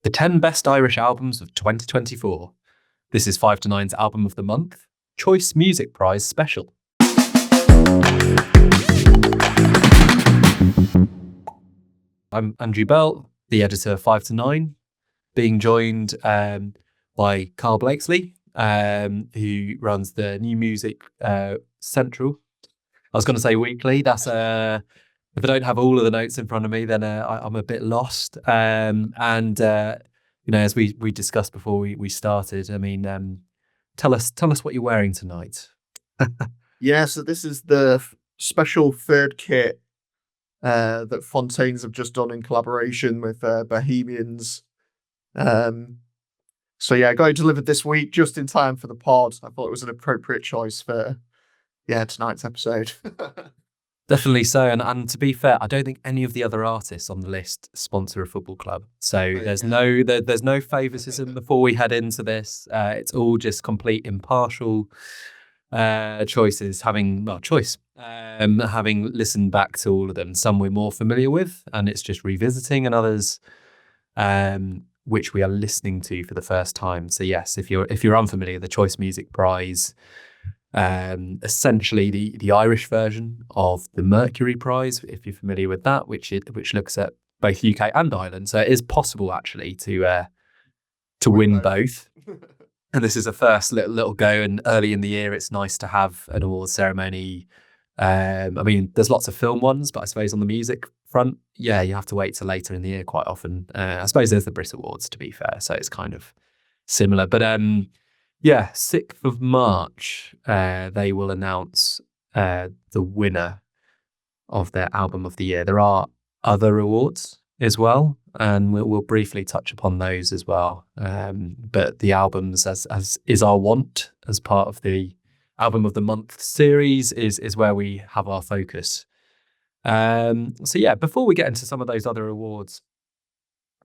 The 10 Best Irish Albums of 2024. This is 5 to 9's Album of the Month, Choice Music Prize special. I'm Andrew Bell, the editor of 5 to 9, being joined by Karl Blakesley, who runs the New Music Central. I was going to say weekly. That's if I don't have all of the notes in front of me, then I'm a bit lost. As we discussed before we started, I mean, tell us what you're wearing tonight. Yeah, so this is the special third kit that Fontaines have just done in collaboration with Bohemians. So yeah, got it delivered this week just in time for the pod. I thought it was an appropriate choice for tonight's episode. Definitely so, and to be fair, I don't think any of the other artists on the list sponsor a football club. So there's no favoritism before we head into this. It's all just complete impartial choices. Having listened back to all of them, some we're more familiar with, and it's just revisiting, and others which we are listening to for the first time. So yes, if you're unfamiliar, the Choice Music Prize. Essentially the Irish version of the Mercury Prize, if you're familiar with that, which looks at both UK and Ireland. So it is possible actually to win both. And this is a first little go. And early in the year, it's nice to have an awards ceremony. I mean, there's lots of film ones, but I suppose on the music front, yeah, you have to wait till later in the year quite often. I suppose there's the Brit Awards, to be fair, so it's kind of similar. But 6th of March, they will announce the winner of their album of the year. There are other awards as well, and we'll briefly touch upon those as well. But the albums, as is our want, as part of the Album of the Month series, is where we have our focus. Before we get into some of those other awards,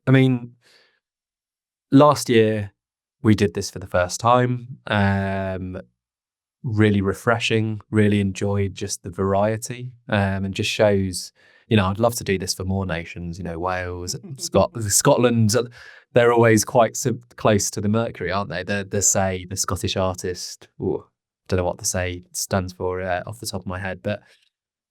I mean, last year, we did this for the first time. Really refreshing, really enjoyed just the variety, and just shows, I'd love to do this for more nations, Wales, Scotland, they're always quite close to the Mercury, aren't they? The Say, the Scottish artist, don't know what the Say stands for off the top of my head, but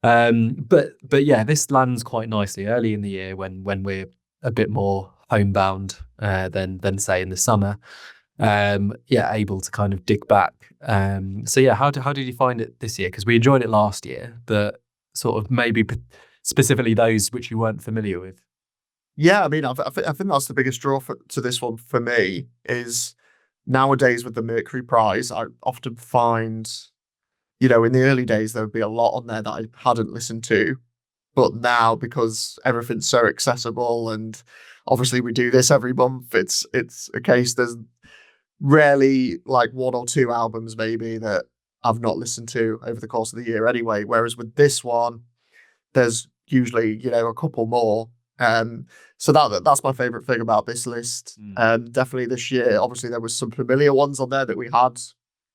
yeah, this lands quite nicely early in the year when we're a bit more homebound than say in the summer. Able to kind of dig back. How did you find it this year? Because we enjoyed it last year, but sort of maybe specifically those which you weren't familiar with. Yeah, I mean, I think that's the biggest draw to this one for me is nowadays with the Mercury Prize, I often find, in the early days, there would be a lot on there that I hadn't listened to. But now, because everything's so accessible and obviously we do this every month, it's a case there's rarely like one or two albums maybe that I've not listened to over the course of the year anyway. Whereas with this one, there's usually, a couple more. So that's my favourite thing about this list. Definitely this year, obviously there was some familiar ones on there that we had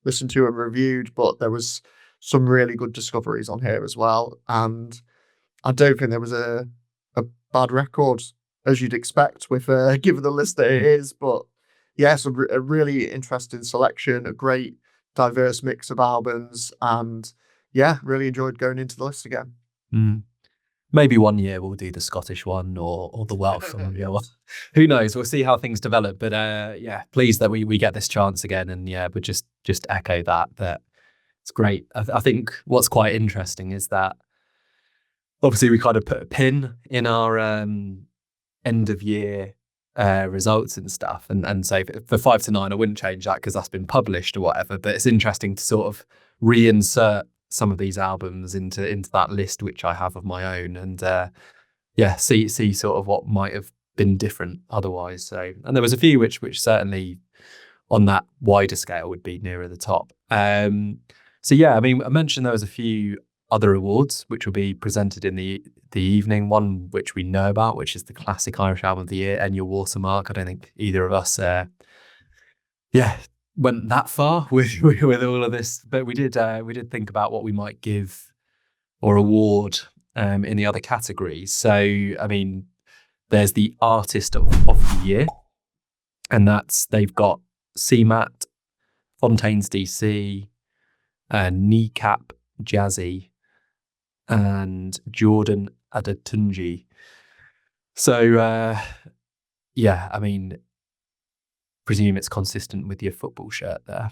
listened to and reviewed, but there was some really good discoveries on here as well. And I don't think there was a bad record, as you'd expect with given the list that it is, but yes, a really interesting selection, a great diverse mix of albums, and really enjoyed going into the list again. Maybe one year we'll do the Scottish one or the Welsh one. Who knows? We'll see how things develop. But pleased that we get this chance again, and we just echo that it's great. I think what's quite interesting is that obviously we kind of put a pin in our end of year results and stuff, and so for 5 to 9 I wouldn't change that because that's been published or whatever, but it's interesting to sort of reinsert some of these albums into that list which I have of my own, and see sort of what might have been different otherwise. So, and there was a few which certainly on that wider scale would be nearer the top. I mean, I mentioned there was a few other awards which will be presented in the evening. One which we know about, which is the Classic Irish Album of the Year, and Your Watermark. I don't think either of us went that far with all of this, but we did think about what we might give or award in the other categories. So I mean, there's the Artist of the Year, and they've got CMAT, Fontaines D.C, KNEECAP, Jazzy, and Jordan Adetunji. So yeah, I mean, presume it's consistent with your football shirt there.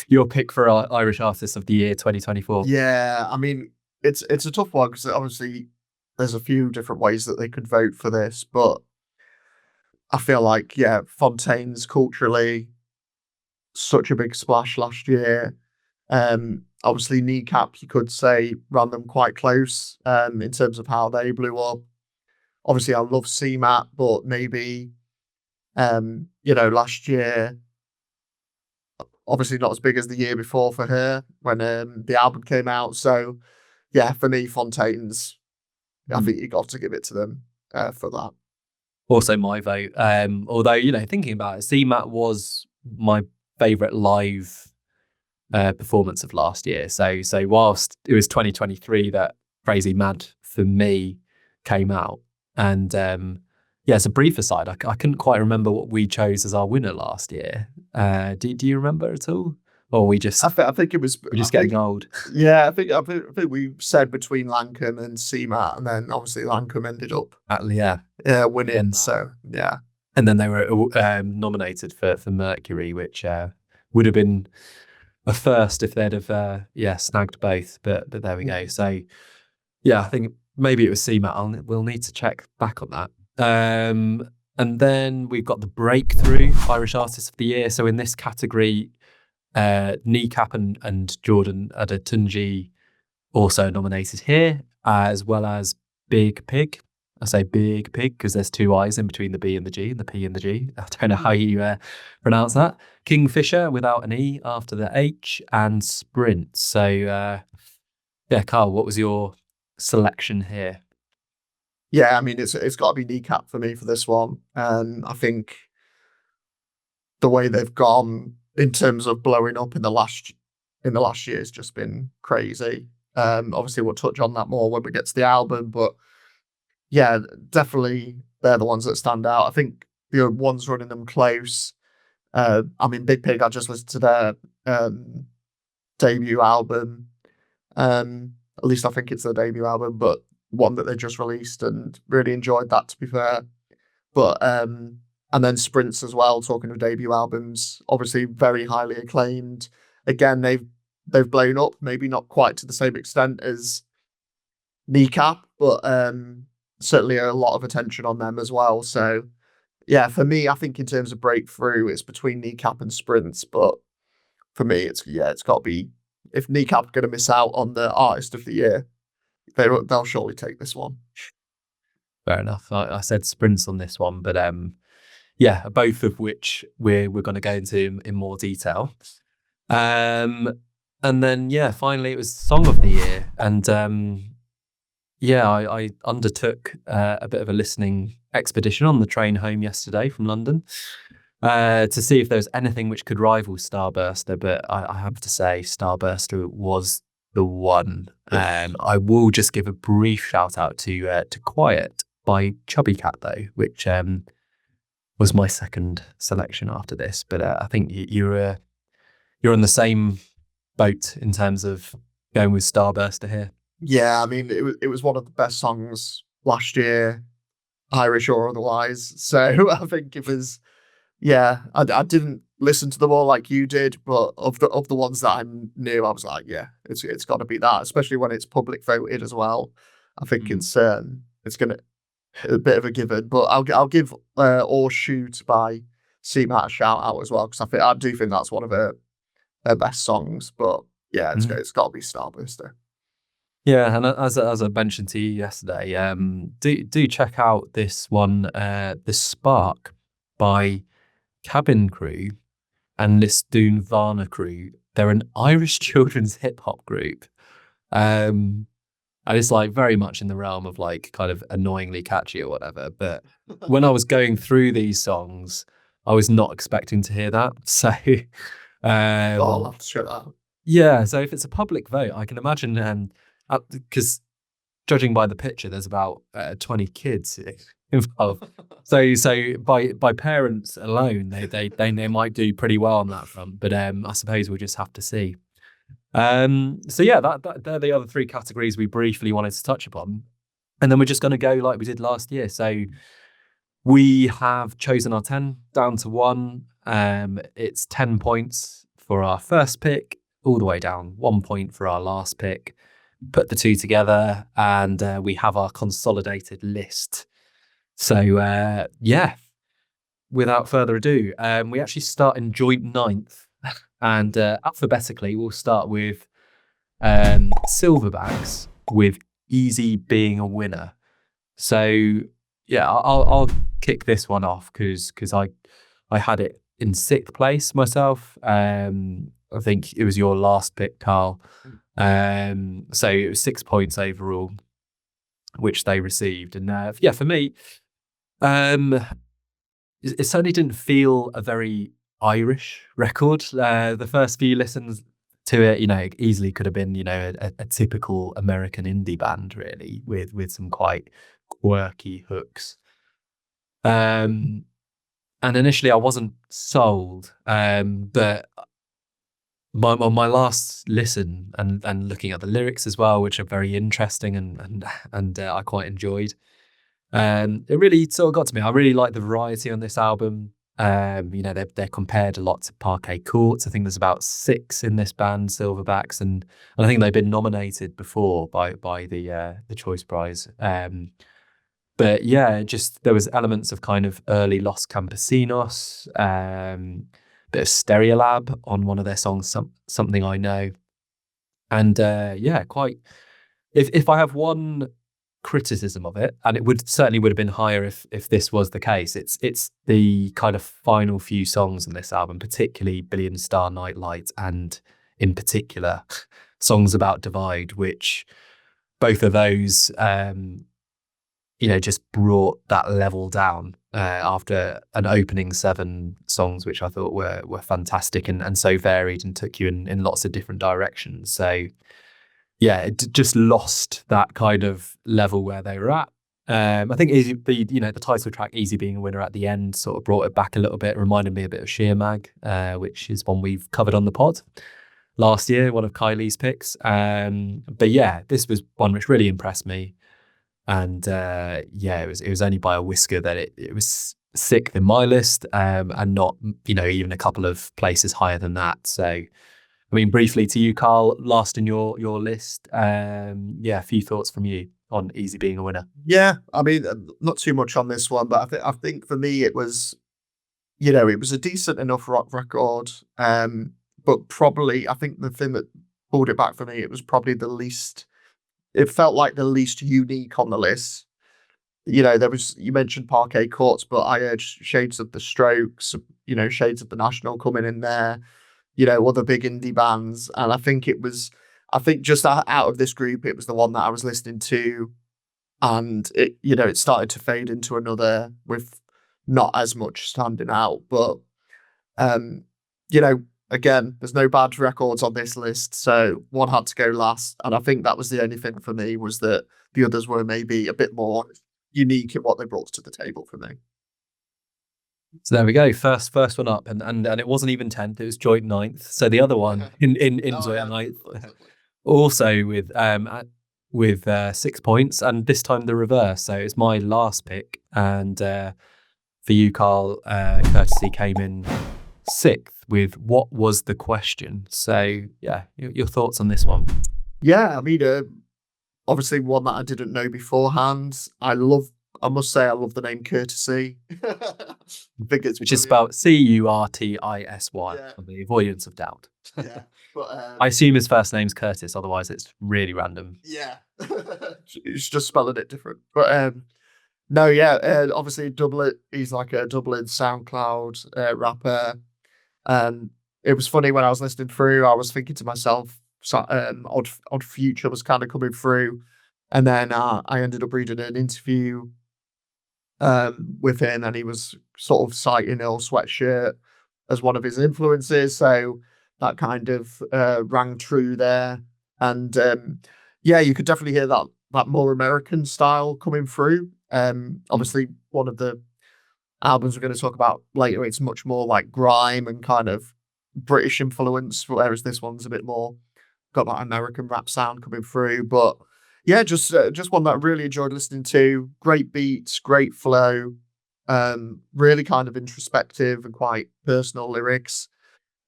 Your pick for our Irish Artist of the Year 2024. Yeah, I mean, it's a tough one because obviously there's a few different ways that they could vote for this, but I feel like, yeah, Fontaine's culturally such a big splash last year. Obviously, KNEECAP, you could say, ran them quite close in terms of how they blew up. Obviously, I love CMAT, but maybe, last year, obviously not as big as the year before for her when the album came out. So, yeah, for me, Fontaine's, I think you got to give it to them for that. Also my vote. Although, thinking about it, CMAT was my favourite live performance of last year. So whilst it was 2023 that Crazy Mad for me came out, and as a brief aside, I couldn't quite remember what we chose as our winner last year. Do you remember at all? Or we just I think it was we're just getting old. Yeah, I think we said between Lancome and CMAT, and then obviously Lancome ended up winning. So yeah, and then they were nominated for Mercury, which would have been a first if they'd have snagged both. But there we go. So yeah, I think maybe it was CMAT. We'll need to check back on that. And then we've got the Breakthrough Irish Artist of the Year. So in this category, KNEECAP and Jordan Adetunji also nominated here, as well as Big Pig. I say Big Pig because there's two I's in between the B and the G, and the P and the G. I don't know how you pronounce that. Kingfisher without an E after the H, and Sprint. So Karl, what was your selection here? Yeah, I mean it's got to be KNEECAP for me for this one, and I think the way they've gone in terms of blowing up in the last year has just been crazy. Obviously, we'll touch on that more when we get to the album, but yeah, definitely they're the ones that stand out. I think the ones running them close. I mean, Big Pig, I just listened to their debut album. At least I think it's their debut album, but one that they just released and really enjoyed that, to be fair. But and then Sprints as well, talking of debut albums, obviously very highly acclaimed. Again, they've blown up, maybe not quite to the same extent as KNEECAP, but certainly a lot of attention on them as well. So yeah, for me, I think in terms of breakthrough, it's between KNEECAP and Sprints. But for me, it's got to be, if KNEECAP are going to miss out on the Artist of the Year, they'll surely take this one. Fair enough. I said Sprints on this one, but both of which we're going to go into in more detail. And then finally it was Song of the Year, and I undertook a bit of a listening expedition on the train home yesterday from London to see if there was anything which could rival Starburster, but I have to say Starburster was the one. I will just give a brief shout out to Quiet by Chubby Cat though, which was my second selection after this. But I think you're on the same boat in terms of going with Starburster here. Yeah, I mean it was one of the best songs last year, Irish or otherwise. So I think it was. Yeah, I didn't listen to them all like you did, but of the ones that I knew, I was like, yeah, it's got to be that, especially when it's public voted as well. I think it's gonna a bit of a given, but I'll give Or Shoot by CMAT a shout out as well, because I do think that's one of their best songs. But yeah, it's got to be Starburster. Yeah, and as I mentioned to you yesterday, do check out this one, The Spark by Cabin Crew and Lisdoon Varna Crew. They're an Irish children's hip hop group. And it's like very much in the realm of like kind of annoyingly catchy or whatever. But when I was going through these songs, I was not expecting to hear that. So I'll have to check that out. Yeah, so if it's a public vote, I can imagine because judging by the picture, there's about 20 kids involved. So by parents alone, they might do pretty well on that front. But I suppose we'll just have to see. So yeah, that they're the other three categories we briefly wanted to touch upon, and then we're just going to go like we did last year. So we have chosen our 10 down to 1. It's 10 points for our first pick, all the way down 1 point for our last pick. Put the two together, and we have our consolidated list. So yeah, without further ado, we actually start in joint ninth, and alphabetically we'll start with Silverbacks, with Easy being a winner. So yeah, I'll kick this one off because I had it in 6th place myself. I think it was your last pick, Karl. So it was 6 points overall, which they received. And yeah, for me, it certainly didn't feel a very Irish record. The first few listens to it, it easily could have been, a typical American indie band, really, with some quite quirky hooks. And initially I wasn't sold, but on my last listen and looking at the lyrics as well, which are very interesting and I quite enjoyed, it really sort of got to me. I really like the variety on this album. They're compared a lot to Parquet Courts. I think there's about 6 in this band, Silverbacks, and I think they've been nominated before by the Choice Prize. But yeah, just there was elements of kind of early Los Campesinos, bit of Stereolab on one of their songs, Something I Know, and yeah, quite. If I have one criticism of it, and it would have been higher if this was the case, it's the kind of final few songs on this album, particularly Billion Star Nightlight, and in particular Songs About Divide, which both of those just brought that level down after an opening 7 songs, which I thought were fantastic and so varied and took you in lots of different directions. So yeah, it just lost that kind of level where they were at. I think the title track, Easy Being a Winner, at the end sort of brought it back a little bit. It reminded me a bit of Sheer Mag, which is one we've covered on the pod last year, one of Kylie's picks. But yeah, this was one which really impressed me. And yeah, it was only by a whisker that it was 6th in my list, and not even a couple of places higher than that. So I mean, briefly to you, Karl, last in your list. Yeah, a few thoughts from you on Easy Being a Winner. Yeah, I mean, not too much on this one, but I think for me it was, it was a decent enough rock record. But probably I think the thing that pulled it back for me, it was probably the least. It felt like the least unique on the list. There was, you mentioned Parquet Courts, but I heard shades of the Strokes, shades of the National coming in there, other big indie bands. And I think just out of this group, it was the one that I was listening to. And it started to fade into another with not as much standing out. But, again, there's no bad records on this list, so one had to go last. And I think that was the only thing for me, was that the others were maybe a bit more unique in what they brought to the table for me. So there we go. First one up, and it wasn't even 10th; it was joint 9th. So the other one in joint 9th, also with 6 points, and this time the reverse. So it's my last pick, and for you, Karl, Curtisy came in 6th with What Was the Question. So yeah, your thoughts on this one? Yeah, I mean, obviously one that I didn't know beforehand. I must say I love the name Curtisy. Which is spelled Curtisy, for the avoidance of doubt. Yeah, but I assume his first name's Curtis, otherwise it's really random. Yeah, it's just spelling it different. But no, yeah, obviously he's like a Dublin SoundCloud rapper. And it was funny when I was listening through, I was thinking to myself, Odd Future was kind of coming through. And then I ended up reading an interview with him, and he was sort of citing Earl Sweatshirt as one of his influences. So that kind of rang true there. And yeah, you could definitely hear that that more American style coming through. Obviously, one of the albums we're going to talk about later, it's much more like grime and kind of British influence, whereas this one's a bit more got that American rap sound coming through. But yeah, just one that I really enjoyed listening to. Great beats, great flow, really kind of introspective and quite personal lyrics.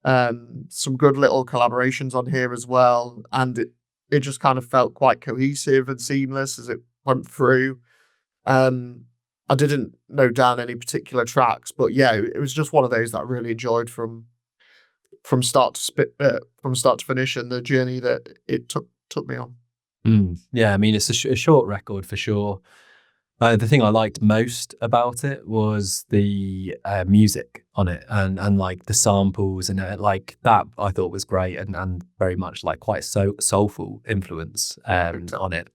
Some good little collaborations on here as well, and it just kind of felt quite cohesive and seamless as it went through. I didn't note down any particular tracks, but yeah, it was just one of those that I really enjoyed from start to finish, and the journey that it took me on. Yeah, I mean, it's a short record for sure. The thing I liked most about it was the music on it, and like the samples and like that I thought was great, and very much like quite soulful influence on it.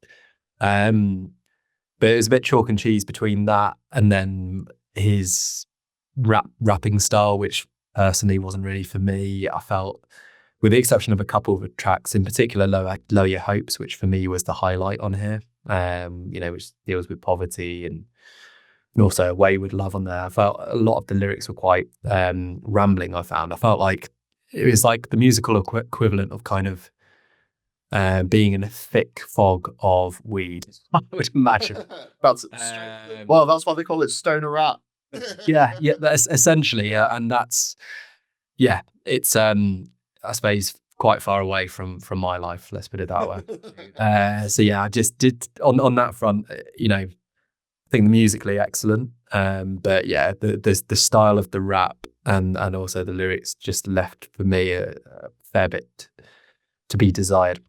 But it was a bit chalk and cheese between that and then his rapping style, which personally wasn't really for me. I felt, with the exception of a couple of tracks, in particular Lower Your Hopes, which for me was the highlight on here, which deals with poverty and also a wayward love on there. I felt a lot of the lyrics were quite rambling, I felt like it was like the musical equivalent of kind of being in a thick fog of weed, I would imagine. That's well, that's why they call it stoner rap. yeah, that's essentially, and that's it's I suppose quite far away from my life. Let's put it that way. So yeah, I just did on that front. I think the musically excellent, but yeah, the style of the rap and also the lyrics just left for me a fair bit to be desired.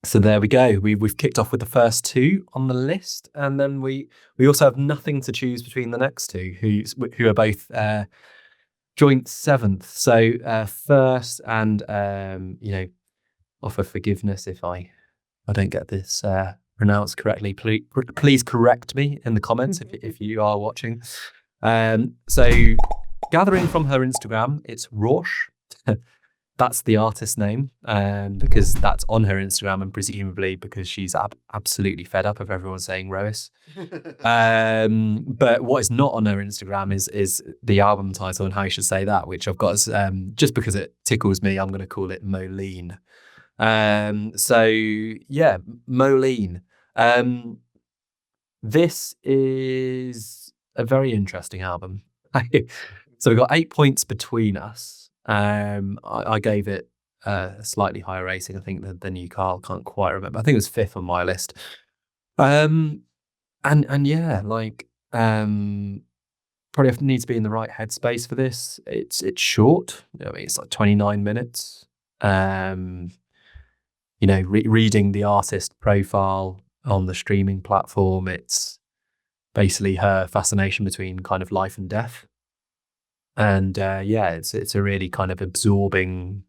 So there we go. We've kicked off with the first two on the list, and then we also have nothing to choose between the next two, who are both joint seventh. So first, and offer forgiveness if I don't get this pronounced correctly. Please correct me in the comments if you are watching. So gathering from her Instagram, it's Róis. That's the artist name, because that's on her Instagram, and presumably because she's absolutely fed up of everyone saying Róis. But what is not on her Instagram is the album title and how you should say that, which I've got as, just because it tickles me, I'm going to call it Moline. So yeah, Moline. This is a very interesting album. So we've got 8 points between us. I gave it a slightly higher rating, I think, than you, Karl. Can't quite remember. I think it was 5th on my list. And yeah, like probably need to be in the right headspace for this. It's short. I mean, it's like 29 minutes. Reading the artist profile on the streaming platform, it's basically her fascination between kind of life and death. And it's a really kind of absorbing,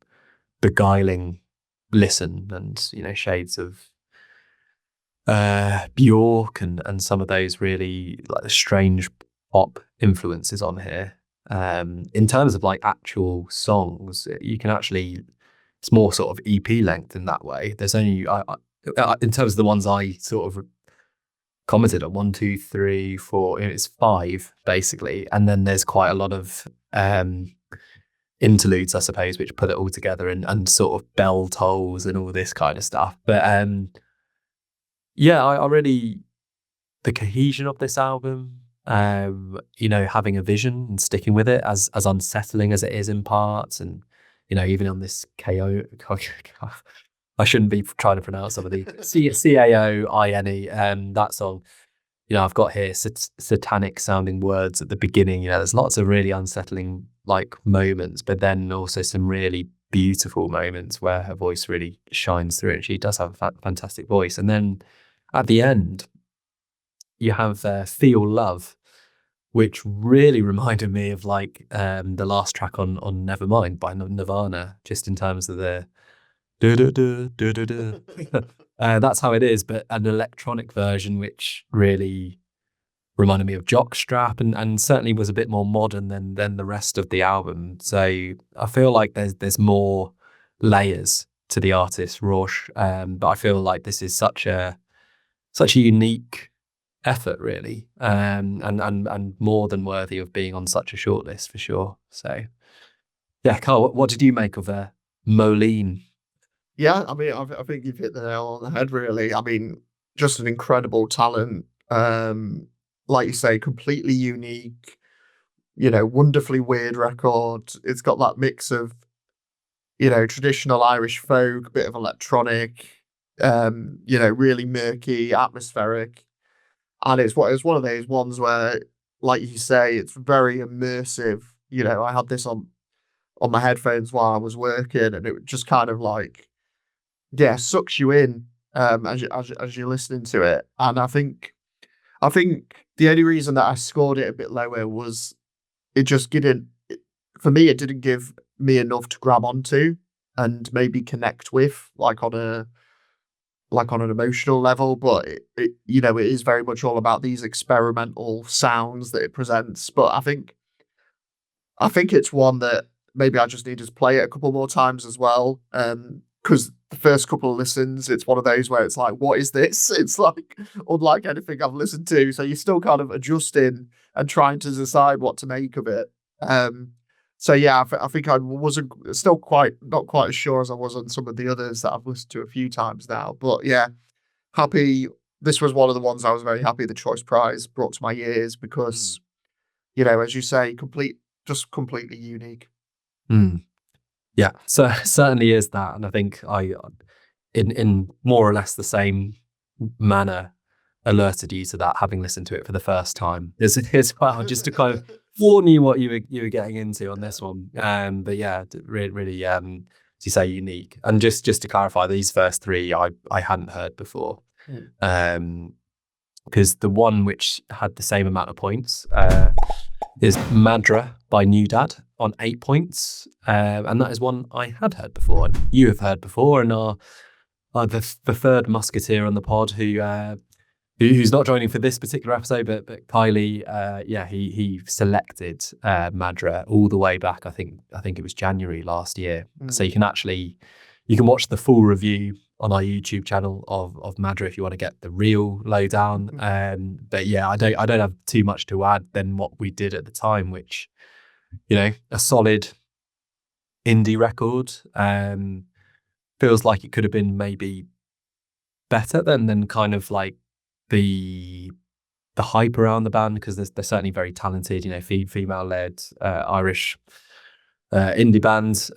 beguiling listen, and shades of Bjork and some of those really like strange pop influences on here. In terms of like actual songs, you can actually, it's more sort of EP length in that way. There's only in terms of the ones I sort of commented on, 1, 2, 3, 4. It's 5 basically, and then there's quite a lot of interludes, I suppose, which put it all together, and sort of bell tolls and all this kind of stuff. But I really, the cohesion of this album, having a vision and sticking with it, as unsettling as it is in parts, and even on this KO. I shouldn't be trying to pronounce some of the CAOINE, that song. I've got here satanic sounding words at the beginning. There's lots of really unsettling like moments, but then also some really beautiful moments where her voice really shines through, and she does have a fantastic voice. And then at the end, you have Feel Love, which really reminded me of like the last track on Nevermind by Nirvana, just in terms of the that's how it is, but an electronic version, which really reminded me of Jockstrap, and certainly was a bit more modern than the rest of the album. So I feel like there's more layers to the artist Róis, but I feel like this is such a such a unique effort, really, and more than worthy of being on such a shortlist for sure. So, yeah, Karl, what did you make of Moline? Yeah, I mean, I think you've hit the nail on the head, really. I mean, just an incredible talent. Like you say, completely unique, wonderfully weird record. It's got that mix of, traditional Irish folk, bit of electronic, really murky, atmospheric. And it's one of those ones where, like you say, it's very immersive. I had this on my headphones while I was working, and it just kind of like, yeah, sucks you in as you're listening to it. And I think the only reason that I scored it a bit lower was it just didn't for me. It didn't give me enough to grab onto and maybe connect with, like on an emotional level. But it is very much all about these experimental sounds that it presents. But I think it's one that maybe I just needed to play it a couple more times as well. Because the first couple of listens, it's one of those where it's like, what is this? It's like unlike anything I've listened to. So you're still kind of adjusting and trying to decide what to make of it. So yeah, I think I wasn't still not quite as sure as I was on some of the others that I've listened to a few times now. But yeah, happy. This was one of the ones I was very happy the Choice Prize brought to my ears because, as you say, just completely unique. Mm. Yeah, so certainly is that, and I think I, in more or less the same manner, alerted you to that having listened to it for the first time. As well, just to kind of warn you what you were getting into on this one. But yeah, really, as you say, unique. And just to clarify, these first three I hadn't heard before, because the one which had the same amount of points is MADRA by NewDad on 8 points, and that is one I had heard before, and you have heard before, and are the third musketeer on the pod who's not joining for this particular episode, but Kylie, he selected MADRA all the way back. I think it was January last year. So you can watch the full review on our YouTube channel of MADRA if you want to get the real lowdown. But yeah, I don't have too much to add than what we did at the time, which, a solid indie record. Feels like it could have been maybe better than kind of like the hype around the band, because they're certainly very talented, female led Irish indie bands.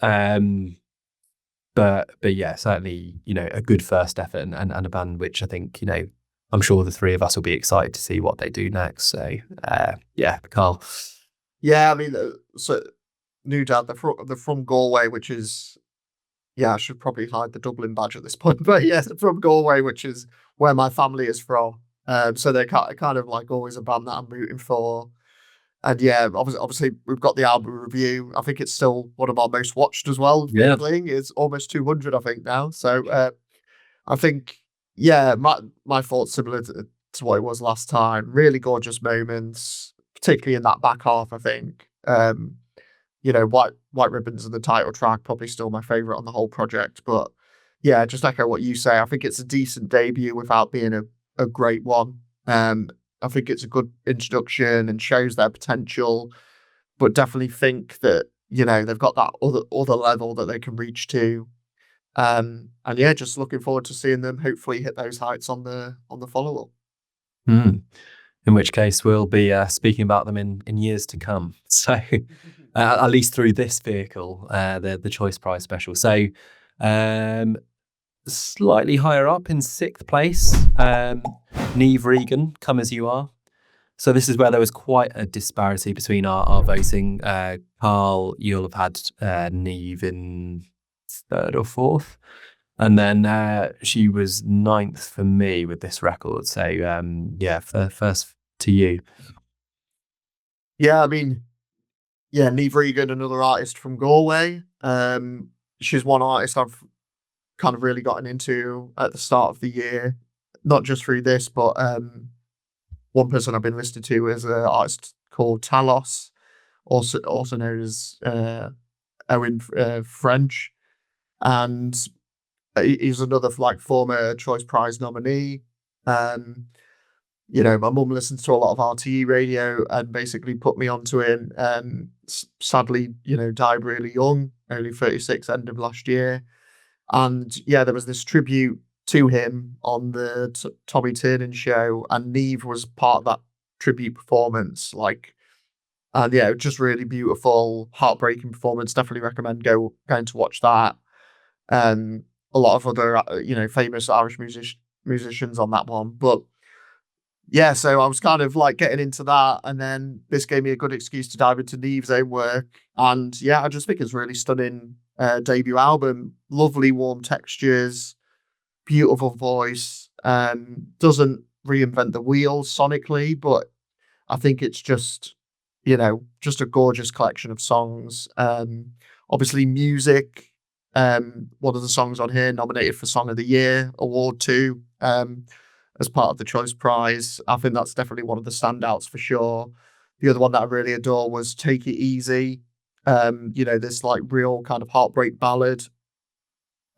But yeah, certainly, a good first effort and a band which I think, I'm sure the three of us will be excited to see what they do next. So yeah, Karl. Yeah, I mean, so NewDad, they're from Galway, which is, yeah, I should probably hide the Dublin badge at this point, but yeah, they're from Galway, which is where my family is from. So they're kind of like always a band that I'm rooting for. And yeah, obviously we've got the album review. I think it's still one of our most watched as well. Yeah. It's almost 200, I think, now. So I think, yeah, my thoughts similar to what it was last time. Really gorgeous moments, particularly in that back half, I think. White Ribbons and the title track, probably still my favourite on the whole project. But yeah, just echo what you say. I think it's a decent debut without being a great one. I think it's a good introduction and shows their potential, but definitely think that, they've got that other level that they can reach to. And yeah, just looking forward to seeing them hopefully hit those heights on the follow-up. In which case we'll be speaking about them in years to come. So at least through this vehicle, the Choice Prize special. So slightly higher up in 6th place, Niamh, Regan, Come As You Are. So this is where there was quite a disparity between our voting. Karl, you'll have had Niamh in 3rd or 4th. And then she was 9th for me with this record. So yeah, first to you. Yeah, I mean, yeah, Niamh Regan, another artist from Galway. She's one artist I've kind of really gotten into at the start of the year, not just through this, but one person I've been listening to is an artist called Talos, also known as Owen French, and he's another like former Choice Prize nominee. You know, my mum listens to a lot of RTE radio and basically put me onto him. Sadly, you know, died really young, only 36, end of last year. And yeah, there was this tribute to him on the Tommy Tiernan show, and Niamh was part of that tribute performance. Like, and yeah, just really beautiful, heartbreaking performance. Definitely recommend going to watch that. A lot of other, you know, famous Irish musicians on that one. But yeah, so I was kind of like getting into that, and then this gave me a good excuse to dive into Niamh's own work. And yeah, I just think it's really stunning debut album. Lovely, warm textures, beautiful voice. Doesn't reinvent the wheel sonically, but I think it's just, you know, just a gorgeous collection of songs. Obviously, music. One of the songs on here nominated for Song of the Year award too. As part of the Choice Prize. I think that's definitely one of the standouts for sure. The other one that I really adore was Take It Easy. You know, this like real kind of heartbreak ballad.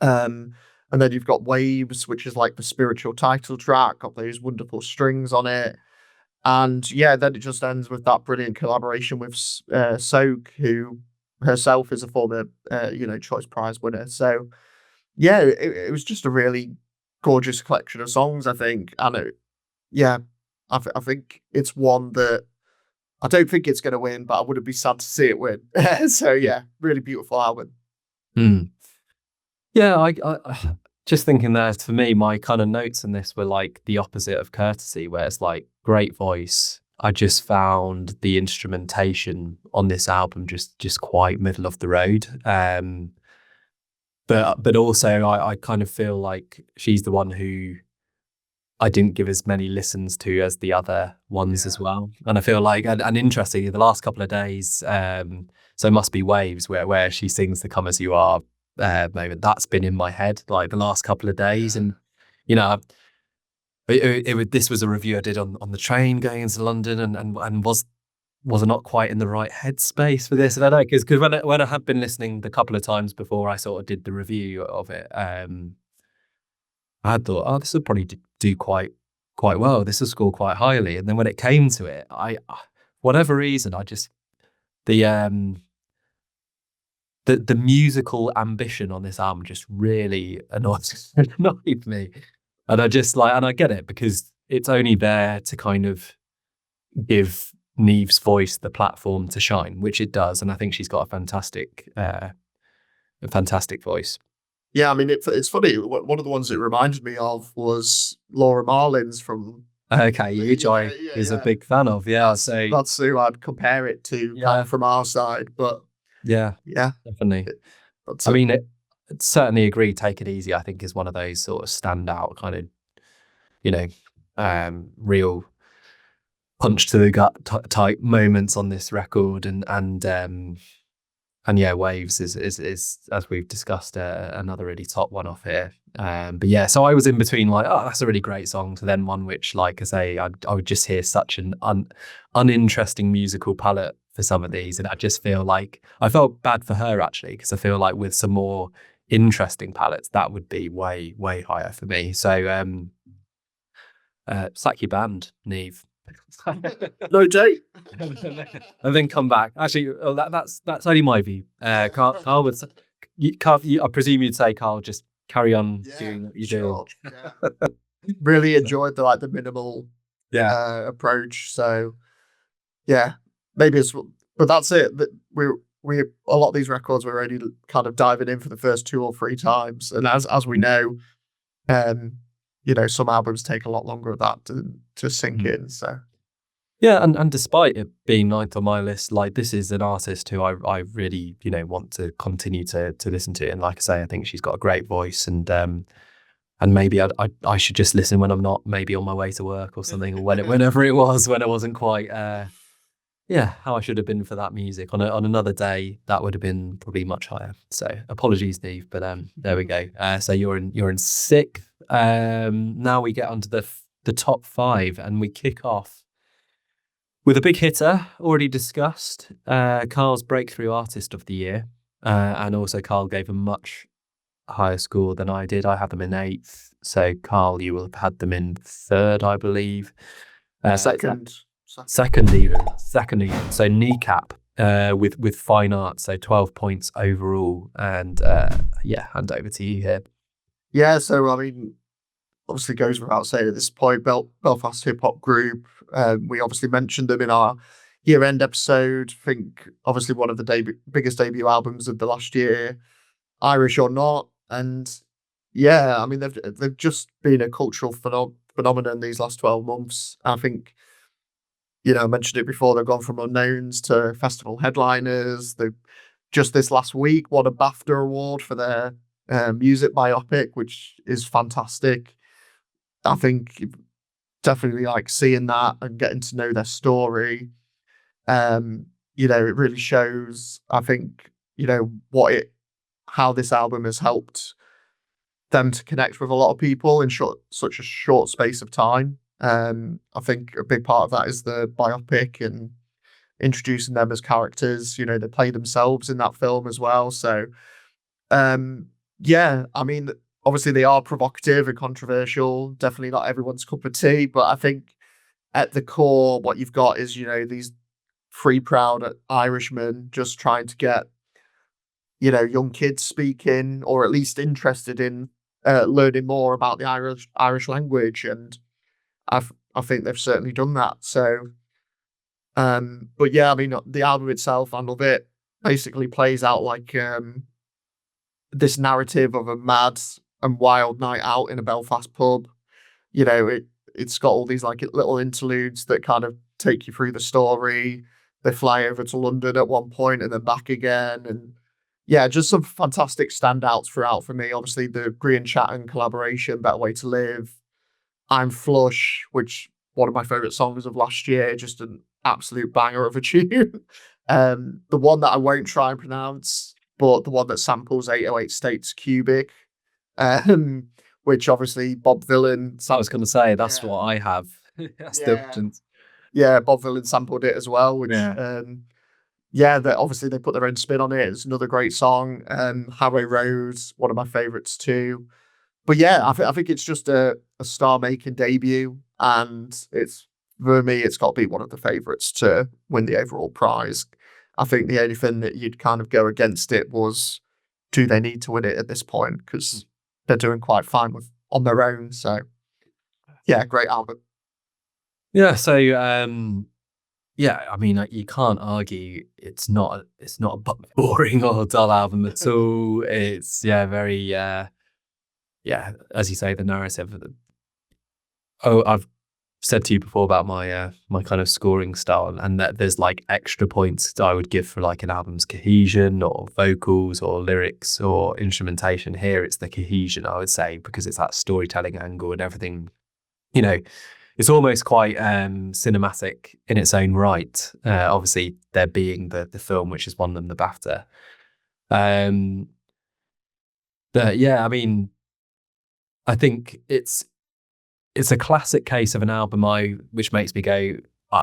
And then you've got Waves, which is like the spiritual title track, got those wonderful strings on it. And yeah, then it just ends with that brilliant collaboration with Soak, who herself is a former, you know, Choice Prize winner. So yeah, it was just a really gorgeous collection of songs, I think. And yeah, I think it's one that I don't think it's going to win, but I wouldn't be sad to see it win. So yeah, really beautiful album. Yeah, I just thinking there, for me, my kind of notes in this were like the opposite of Curtisy, where it's like great voice. I just found the instrumentation on this album just quite middle of the road. But also I kind of feel like she's the one who I didn't give as many listens to as the other ones as well. And I feel like, and interestingly, the last couple of days, so Must Be Waves, where she sings the Come As You Are moment, that's been in my head like the last couple of days. And, you know, this was a review I did on the train going into London, and was I not quite in the right headspace for this? And I know because when I had been listening the couple of times before I sort of did the review of it, I had thought, oh, this will probably do quite well. This will score quite highly. And then when it came to it, whatever reason, I just the musical ambition on this album just really annoyed me. And I just and I get it because it's only there to kind of give Niamh's voice the platform to shine, which it does, and I think she's got a fantastic voice. Yeah, I mean, it's funny. One of the ones it reminded me of was Laura Marlin's from. Okay, which I is a big fan of. Yeah, so that's who I'd compare it to, kind of from our side. But yeah, definitely. I mean, it certainly agree. Take It Easy, I think, is one of those sort of standout kind of, you know, real punch to the gut type moments on this record, and yeah, Waves is as we've discussed another really top one off here. But yeah, so I was in between like, oh, that's a really great song, to then one which, like I say, I would just hear such an uninteresting musical palette for some of these, and I just feel like I felt bad for her actually, because I feel like with some more interesting palettes that would be way higher for me. So sack your band, Niamh. No date. And then come back. Actually, that's only my view. Karl would. I presume you'd say, Karl, just carry on doing what you're doing. Yeah. Really enjoyed the minimal approach. So yeah, maybe it's, but that's it. That we a lot of these records we're only kind of diving in for the first 2 or 3 times, and as we know, you know, some albums take a lot longer of that to sink in. So yeah, and despite it being 9th on my list, like, this is an artist who I really, you know, want to continue to listen to. And like I say, I think she's got a great voice, and maybe I should just listen when I'm not maybe on my way to work or something, or whenever it was, when I wasn't quite how I should have been for that music. On another day, that would have been probably much higher. So apologies, Niamh, but there we go. So you're in 6th. Now we get onto the top 5, and we kick off with a big hitter, already discussed, Karl's Breakthrough Artist of the Year. And also Karl gave a much higher score than I did. I have him in 8th. So Karl, you will have had them in third, I believe. Second. Second even. So KNEECAP with fine art, so 12 points overall. And hand over to you here. Yeah, so I mean, obviously goes without saying at this point, Belfast hip hop group. We obviously mentioned them in our year-end episode. I think obviously one of the biggest debut albums of the last year, Irish or Not, and yeah, I mean they've just been a cultural phenomenon these last 12 months. I think, I mentioned it before. They've gone from unknowns to festival headliners. They just this last week won a BAFTA award for their music biopic, which is fantastic. I think definitely like seeing that and getting to know their story. It really shows, I think, how this album has helped them to connect with a lot of people in such a short space of time. I think a big part of that is the biopic and introducing them as characters. They play themselves in that film as well. So, I mean, obviously they are provocative and controversial. Definitely not everyone's cup of tea, but I think at the core, what you've got is, these free, proud Irishmen just trying to get, young kids speaking or at least interested in learning more about the Irish language, and I think they've certainly done that. So, but yeah, I mean, the album itself, I love it. Basically, plays out like this narrative of a mad and wild night out in a Belfast pub. It's got all these like little interludes that kind of take you through the story. They fly over to London at one point and then back again, and yeah, just some fantastic standouts throughout for me. Obviously, the Green Chatton collaboration, Better Way to Live, I'm Flush, which one of my favourite songs of last year, just an absolute banger of a tune. The one that I won't try and pronounce, but the one that samples 808 States Cubic, which obviously Bob Vylan. So I was going to say, that's what I have. That's the options. Yeah, Bob Vylan sampled it as well, which obviously they put their own spin on it. It's another great song. Highway Road, one of my favourites too. But yeah, I think it's just a star-making debut, and for me, it's got to be one of the favourites to win the overall prize. I think the only thing that you'd kind of go against it was, do they need to win it at this point? Because they're doing quite fine on their own. So yeah, great album. Yeah. So I mean, you can't argue it's not a boring or dull album at all. It's very as you say, the narrative. I've said to you before about my my kind of scoring style, and that there's like extra points that I would give for like an album's cohesion or vocals or lyrics or instrumentation. Here it's the cohesion, I would say, because it's that storytelling angle and everything. It's almost quite cinematic in its own right. Obviously, there being the film, which has won them the BAFTA. But yeah, I mean, I think it's a classic case of an album which makes me go,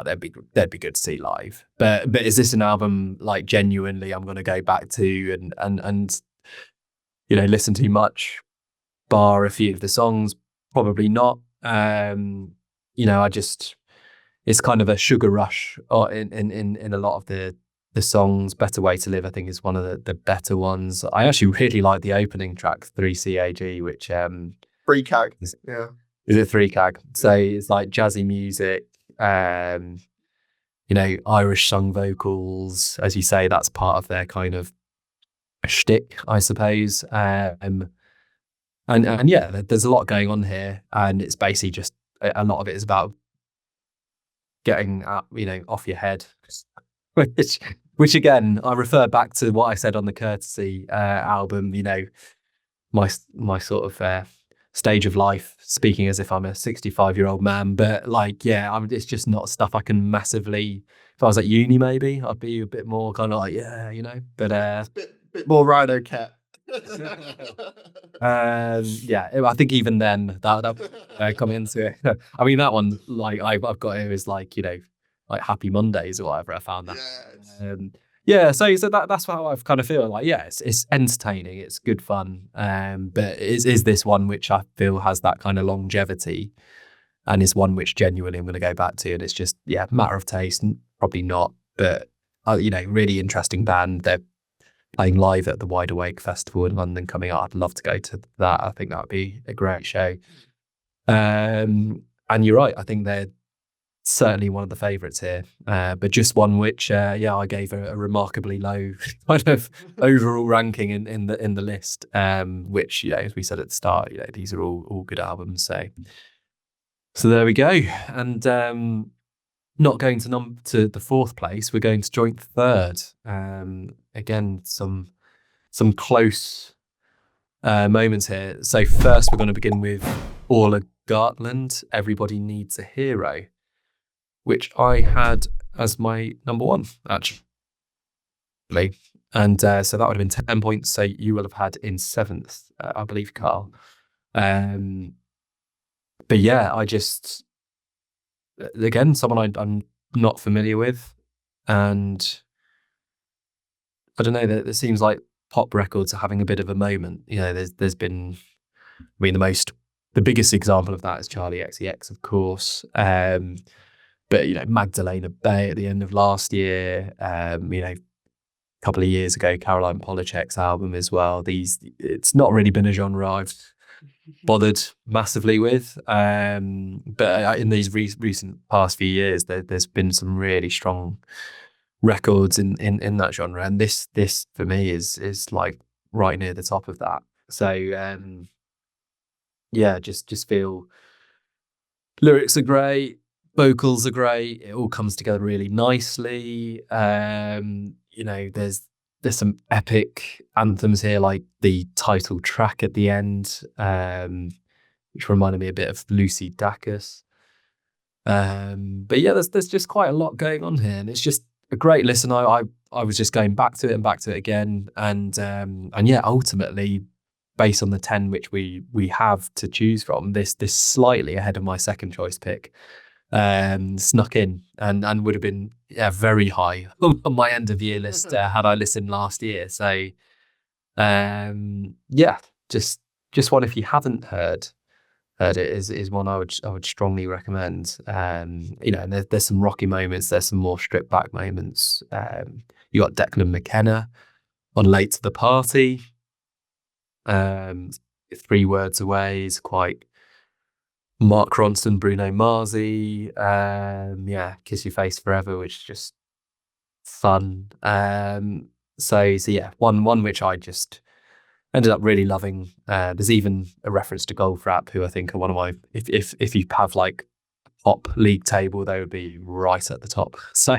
they'd be good to see live. But is this an album like genuinely I'm going to go back to and listen to much, bar a few of the songs? Probably not. It's kind of a sugar rush in a lot of the songs. Better Way to Live, I think, is one of the better ones. I actually really like the opening track, 3CAG, which 3CAG, yeah. Is it 3CAG? So it's like jazzy music, Irish sung vocals. As you say, that's part of their kind of shtick, I suppose. And there's a lot going on here, and it's basically just a lot of it is about getting off your head, which again I refer back to what I said on the Curtisy album. My sort of stage of life, speaking as if I'm a 65-year-old man, but it's just not stuff I can massively. If I was at uni, maybe I'd be a bit more kind of like but it's a bit more Rhino Cat. I think even then that come into it. I mean, that one, like I've got here is like like Happy Mondays or whatever. I found that. Yeah, so that's how I've kind of feel like. Yeah, it's entertaining, it's good fun, but is this one which I feel has that kind of longevity, and is one which genuinely I'm going to go back to, and it's just matter of taste, probably not, but really interesting band. They're playing live at the Wide Awake Festival in London coming up. I'd love to go to that. I think that would be a great show. And you're right. I think they're certainly one of the favourites here, but just one which, I gave a remarkably low kind of overall ranking in the list. Which, as we said at the start, these are all good albums. So there we go. And not going to the fourth place, we're going to joint third. Again, some close moments here. So first, we're going to begin with Orla Gartland. Everybody Needs a Hero, which I had as my number one, actually. And so that would have been 10 points. So you will have had in seventh, I believe, Karl. But yeah, I just, again, someone I'm not familiar with. And I don't know, that it seems like pop records are having a bit of a moment. There's been, the biggest example of that is Charlie XCX, of course. But Magdalena Bay at the end of last year, a couple of years ago, Caroline Polachek's album as well. It's not really been a genre I've bothered massively with, but in these recent past few years, there's been some really strong records in that genre, and this for me is like right near the top of that. So just feel lyrics are great. Vocals are great. It all comes together really nicely. There's some epic anthems here, like the title track at the end, which reminded me a bit of Lucy Dacus. But yeah, there's just quite a lot going on here, and it's just a great listen. I was just going back to it and back to it again, and ultimately, based on the 10 which we have to choose from, this slightly ahead of my second choice pick. Snuck in and would have been very high on my end of year list had I listened last year. So just one, if you haven't heard it, is one I would strongly recommend. And there's some rocky moments, there's some more stripped back moments. You got Declan McKenna on Late to the Party. 3 Words Away is quite Mark Ronson, Bruno Marzi, Kiss Your Face Forever, which is just fun. So yeah, one which I just ended up really loving. There's even a reference to Golf Rap, who I think are one of my, if you have like a pop league table, they would be right at the top. So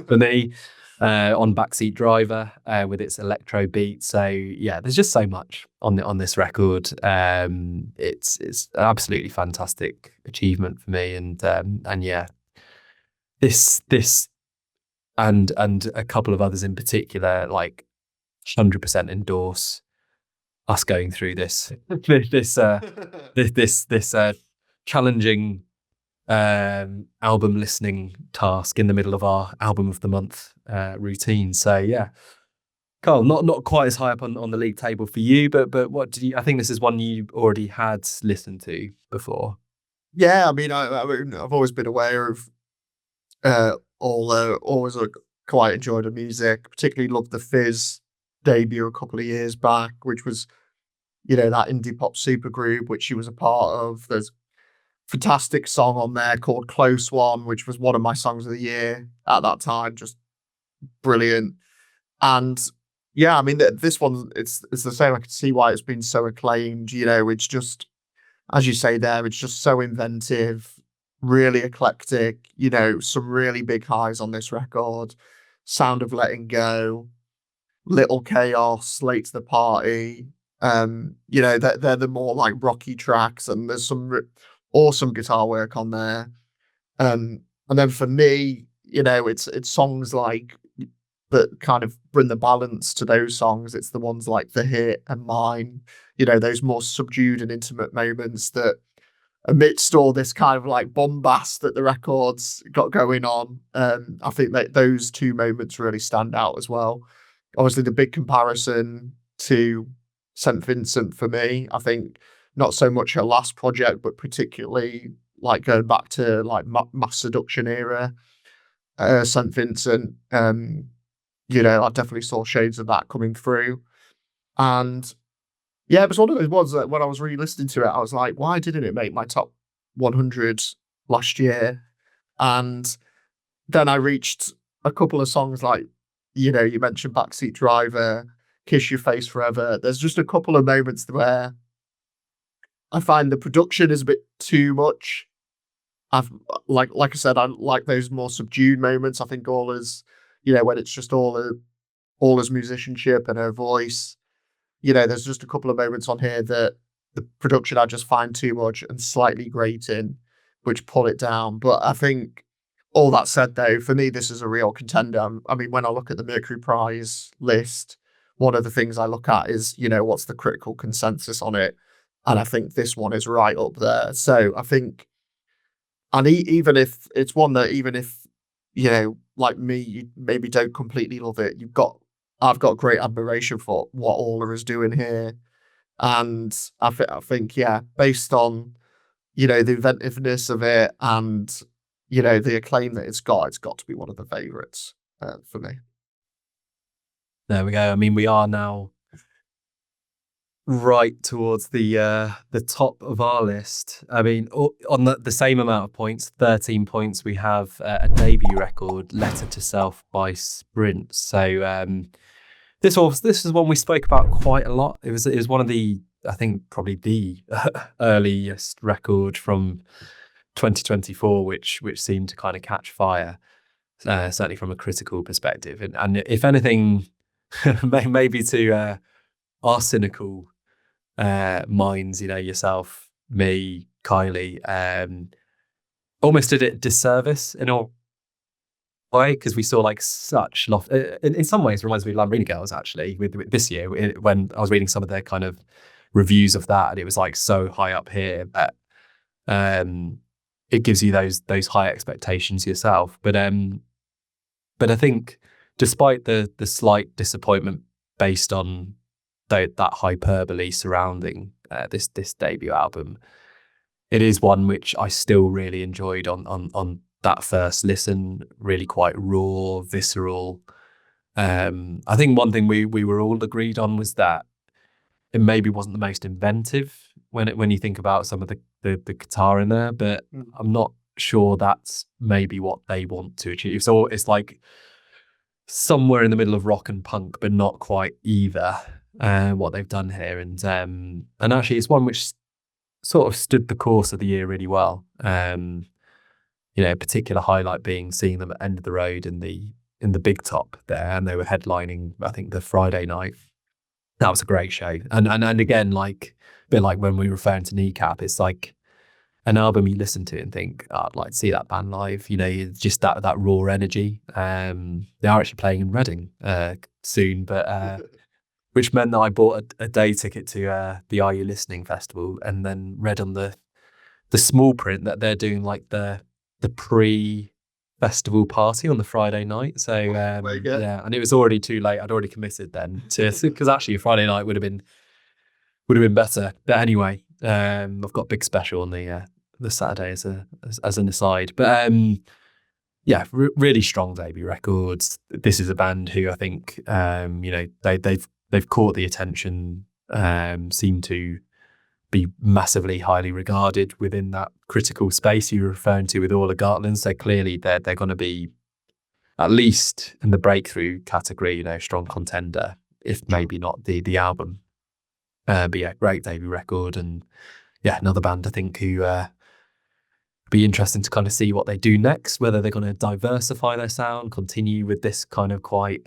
for me, on Backseat Driver with its electro beat. So yeah, there's just so much on this record. It's an absolutely fantastic achievement for me, and yeah, this and a couple of others in particular, like 100% endorse us going through this challenging album listening task in the middle of our album of the month routine. So yeah, Karl, not quite as high up on the league table for you, but what did you? I think this is one you already had listened to before. Yeah, I mean, I've always been aware of always quite enjoyed the music. Particularly loved the Fizz debut a couple of years back, which was that indie pop supergroup which she was a part of. There's fantastic song on there called Close One, which was one of my songs of the year at that time. Just brilliant. And yeah, I mean, this one, it's the same. I can see why it's been so acclaimed. It's just, as you say there, it's just so inventive, really eclectic. Some really big highs on this record. Sound of Letting Go, Little Chaos, Late to the Party. They're the more like rocky tracks, and there's some awesome guitar work on there. And then for me, it's songs like that kind of bring the balance to those songs. It's the ones like The Hit and Mine, those more subdued and intimate moments that amidst all this kind of like bombast that the record's got going on. I think that those two moments really stand out as well. Obviously, the big comparison to St. Vincent for me, I think not so much her last project, but particularly like going back to like Mass Seduction era, St. Vincent. You know, I definitely saw shades of that coming through. And yeah, it was one of those ones that when I was re-listening to it, I was like, why didn't it make my top 100 last year? And then I reached a couple of songs like, you know, you mentioned Backseat Driver, Kiss Your Face Forever. There's just a couple of moments where I find the production is a bit too much. I've like I said, I like those more subdued moments. I think Orla's, you know, when it's just Orla's musicianship and her voice. You know, there's just a couple of moments on here that the production I just find too much and slightly grating, which pull it down. But I think all that said, though, for me, this is a real contender. I mean, when I look at the Mercury Prize list, one of the things I look at is, you know, what's the critical consensus on it? And I think this one is right up there. So I think, and even if it's one that, even if, you know, like me, you maybe don't completely love it, I've got great admiration for what Orla is doing here. And I think, yeah, based on, you know, the inventiveness of it and, you know, the acclaim that it's got to be one of the favourites for me. There we go. I mean, we are now right towards the top of our list. I mean, on the same amount of points, 13 points, we have a debut record, Letter to Self by Sprint. So this is one we spoke about quite a lot. It was one of the, I think probably the earliest record from 2024, which seemed to kind of catch fire, certainly from a critical perspective. And if anything, maybe to our cynical minds, you know, yourself, me, Kylie, almost did it disservice in a way, because we saw like such loft. In some ways, reminds me of Lamborghini Girls actually. With this year, when I was reading some of their kind of reviews of that, and it was like so high up here that it gives you those high expectations yourself. But I think despite the slight disappointment based on that hyperbole surrounding this debut album, it is one which I still really enjoyed on that first listen. Really quite raw, visceral. I think one thing we were all agreed on was that it maybe wasn't the most inventive when you think about some of the guitar in there, but I'm not sure that's maybe what they want to achieve. So it's like somewhere in the middle of rock and punk, but not quite either. What they've done here, and actually it's one which sort of stood the course of the year really well. You know, a particular highlight being seeing them at End of the Road in the Big Top there, and they were headlining, I think, the Friday night. That was a great show, and again, like a bit like when we were referring to KNEECAP, it's like an album you listen to and think, oh, I'd like to see that band live. You know, just that raw energy. They are actually playing in Reading soon, but which meant that I bought a day ticket to the Are You Listening festival, and then read on the small print that they're doing like the pre-festival party on the Friday night. So yeah, and it was already too late. I'd already committed then because actually a Friday night would have been better. But anyway, I've got a big special on the Saturday as an aside. But yeah, really strong debut records. This is a band who I think you know, they've caught the attention, seem to be massively highly regarded within that critical space you were referring to with Orla Gartland. So clearly they're going to be at least in the breakthrough category, you know, strong contender, if maybe not the album. But yeah, great debut record, and yeah, another band I think who be interesting to kind of see what they do next, whether they're going to diversify their sound, continue with this kind of quite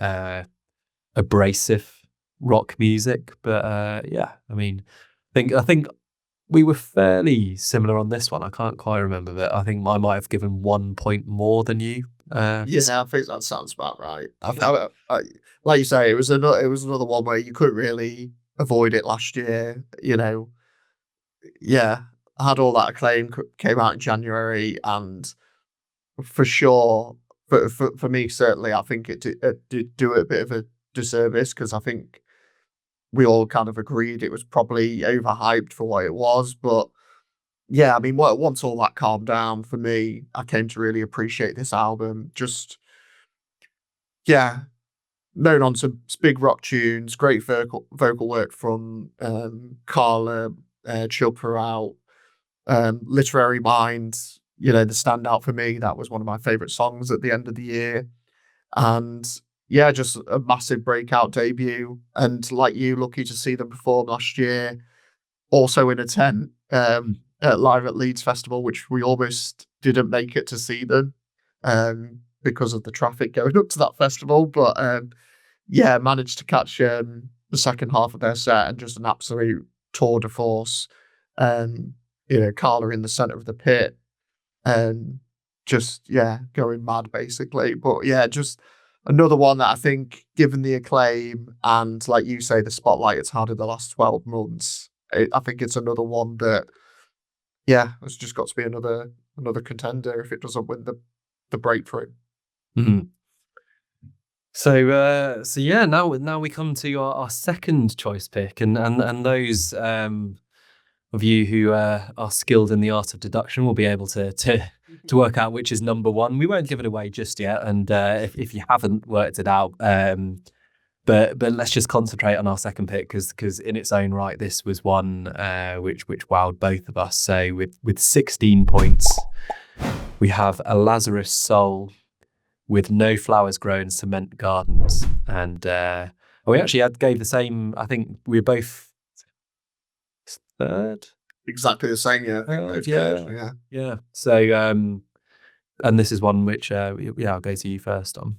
abrasive rock music. But yeah, I mean, I think we were fairly similar on this one. I can't quite remember, but I think I might have given 1 point more than you. Yeah, I think that sounds about right. I, like you say, it was another one where you couldn't really avoid it last year. You know, yeah. had all that acclaim, came out in January, and for sure, for me certainly, I think it did do it a bit of a disservice, because I think we all kind of agreed it was probably overhyped for what it was. But yeah, I mean, once all that calmed down for me, I came to really appreciate this album. Just, yeah, known on some big rock tunes, great vocal work from Karl, Chill Per Out, Literary Mind, the standout for me. That was one of my favourite songs at the end of the year. And yeah, just a massive breakout debut. And like you, lucky to see them perform last year, also in a tent, live at Leeds Festival, which we almost didn't make it to see them because of the traffic going up to that festival. But yeah, managed to catch the second half of their set, and just an absolute tour de force. Carla in the centre of the pit, and just, yeah, going mad basically. But yeah, just another one that I think, given the acclaim and, like you say, the spotlight it's had in the last 12 months, I think it's another one that, yeah, it's just got to be another contender if it doesn't win the breakthrough. Mm-hmm. So yeah, now we come to our second choice pick, and those of you who are skilled in the art of deduction will be able to work out which is number one. We won't give it away just yet, and if you haven't worked it out, but let's just concentrate on our second pick, because in its own right, this was one which wowed both of us. So with 16 points, we have a Lazarus Soul with No Flowers Grow in Cement Gardens. And we actually gave the same, I think we were both third? Exactly the same, yeah. Yeah. So, and this is one which, I'll go to you first on.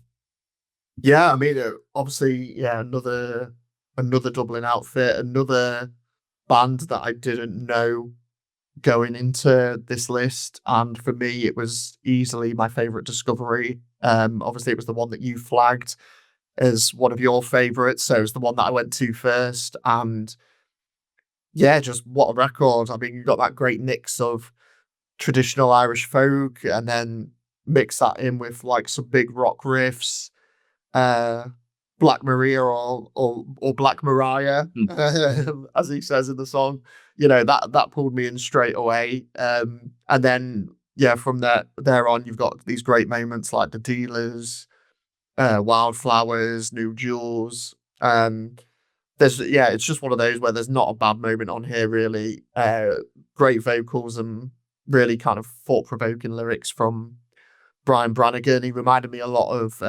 Yeah, I mean, obviously, yeah, another Dublin outfit, another band that I didn't know going into this list, and for me, it was easily my favourite discovery. Obviously, it was the one that you flagged as one of your favourites, so it was the one that I went to first, and yeah, just what a record. I mean, you got that great mix of traditional Irish folk, and then mix that in with like some big rock riffs, Black Maria or Black Mariah, as he says in the song. That pulled me in straight away. And then yeah, from there on, you've got these great moments like The Dealers, Wildflowers, New Jewels. It's just one of those where there's not a bad moment on here, really. Great vocals and really kind of thought-provoking lyrics from Brian Brannigan. He reminded me a lot of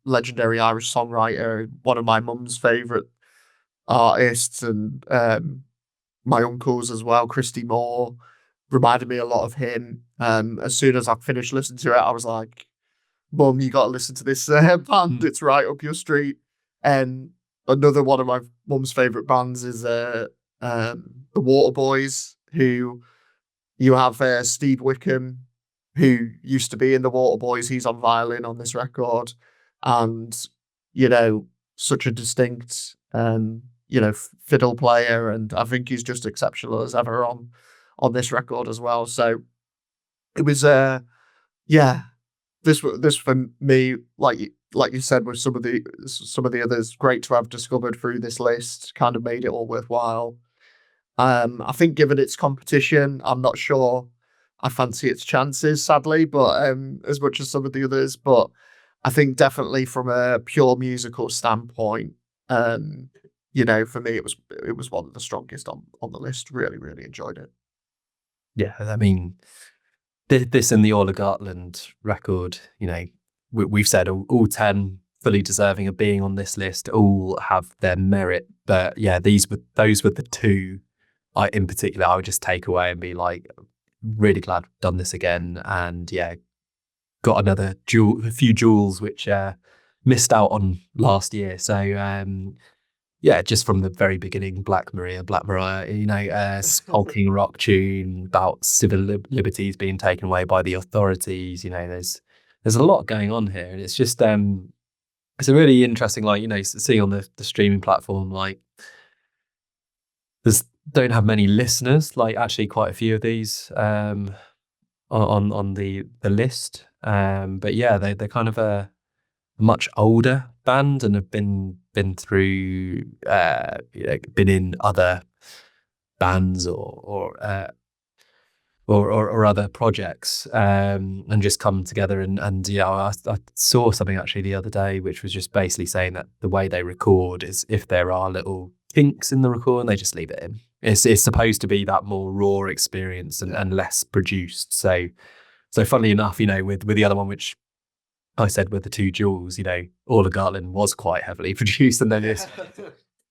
legendary Irish songwriter, one of my mum's favourite artists, and my uncle's as well, Christy Moore, reminded me a lot of him. As soon as I finished listening to it, I was like, Mum, you got to listen to this band. It's right up your street. And another one of my mum's favourite bands is the Waterboys, who you have Steve Wickham, who used to be in the Waterboys. He's on violin on this record, and such a distinct fiddle player, and I think he's just exceptional as ever on this record as well. So it was this for me, like you said, with some of the others, great to have discovered through this list, kind of made it all worthwhile. I think given its competition, I'm not sure I fancy its chances, sadly, but as much as some of the others. But I think definitely from a pure musical standpoint, for me, it was one of the strongest on the list. Really, really enjoyed it. Yeah, I mean, this and the Orla Gartland record, we've said all 10 fully deserving of being on this list, all have their merit. But yeah, those were the two in particular I would just take away and be like, really glad we've done this again. And yeah, got a few jewels which missed out on last year. So yeah, just from the very beginning, Black Mariah, skulking rock tune about civil liberties being taken away by the authorities. There's a lot going on here, and it's just it's a really interesting, seeing on the streaming platform, like don't have many listeners. Like actually, quite a few of these on the list. But yeah, they're kind of a much older band and have been through been in other bands or other projects, and just come together and yeah, I saw something actually the other day which was just basically saying that the way they record is if there are little kinks in the recording, they just leave it in. It's supposed to be that more raw experience and less produced. So funnily enough, with the other one, which I said with the two jewels, Orla Gartland was quite heavily produced, and then this